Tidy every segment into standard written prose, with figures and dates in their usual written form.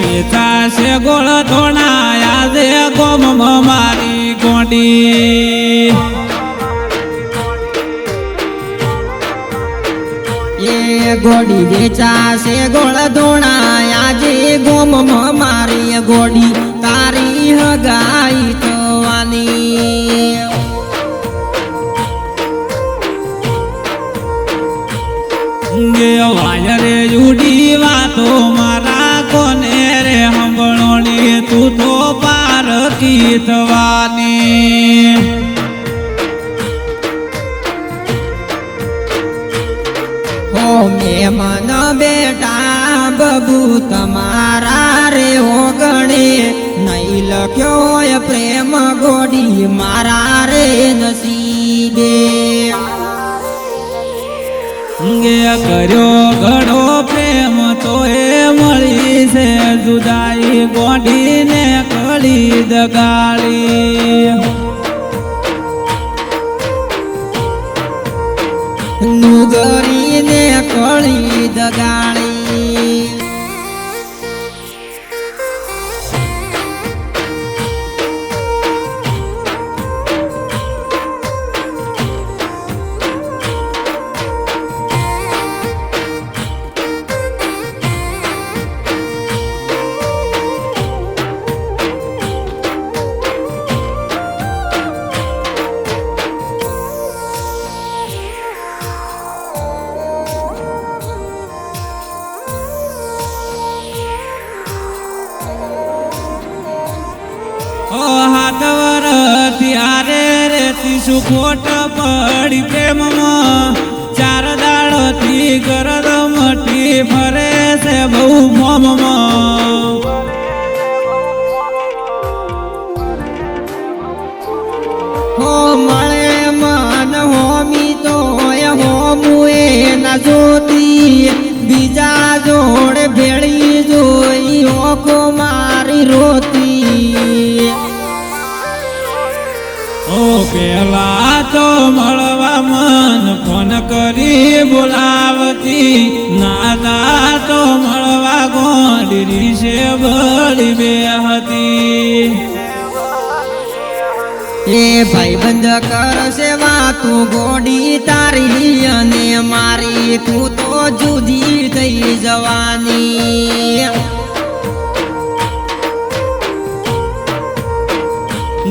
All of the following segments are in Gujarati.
વેચાશે ગોળ ધોણાયા છે ગોમમાં મારી ગોડી એ ગોડી વેચાશે ગોળ ધોણાયા જે ગોમમાં મારી ગોડી તારી હગાઈ થવાની વાયરે ઉડી વાતો મારા કોને રે હંભળોણી તું તો પારકી થવાની હો મેમન બેટા બબુ તમારા રે ઓગણે નહીં લખ્યો પ્રેમ ગોડી મારા રે નસીબે કર્યો ઘણો પ્રેમ તો એ મળી છે જુદાઈ ગોડીને કળી દગાડી નુગરીને કળી દગાડી હાથ વર ત્યારે રેતી સુખોટ પડી પ્રેમમાં ચાર દાડોથી ગરદ મટી ફરે છે બહુ મોમમાં હો મળે મન હોમી તો હોમુએ ના જોતી બીજા જોડે ભેળી જોઈ ઓકો મારી રોતી ઓ પેલા તો મળવા મન ફોન કરી બોલાવતી નાદા તો મળવા ગોંડરી છે બળી બે હતી એ ભાઈ બંધ કરશે વાતું ગોડી તારી અને મારી તું તો જુદી થઈ જવાની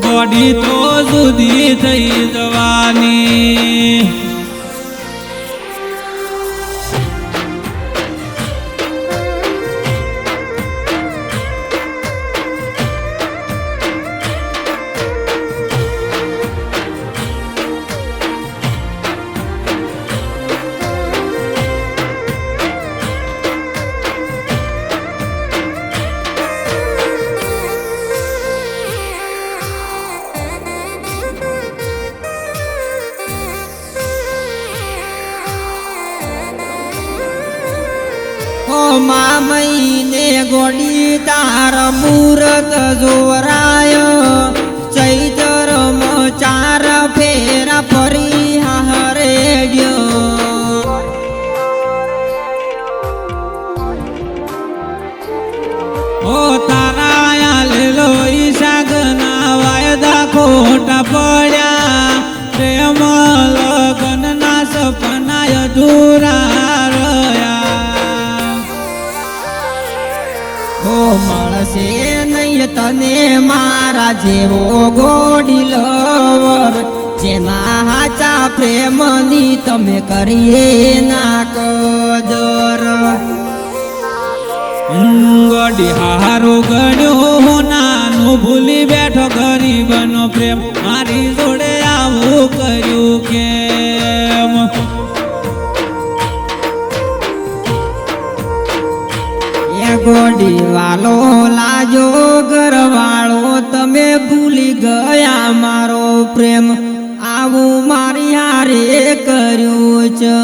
ગોડી તો જુદી થઈ જવાની મામઈને ગોડી તાર મૂરત જોરાય ચૈતર ચાર ફેરા ફરી હારેડ્યો ઓ તારા લેલો ઈશાગના વાયદા ખોટા પડ્યા પ્રેમ લગન ના સપના અધૂરા રહ્યા મળશે નહીં તને મારા જેવો ગોડી લવર જેના હાચા પ્રેમની તમે કરીએ ના કદર ગોડી હારો ગણ્યો નાનું ભૂલી બેઠો ગરીબનો પ્રેમ મારી જોડે આવું કર્યું કેમ ગોડી વાલો લાજો ઘરવાળો તમે ભૂલી ગયા મારો પ્રેમ આવું મારી હારે કર્યું છે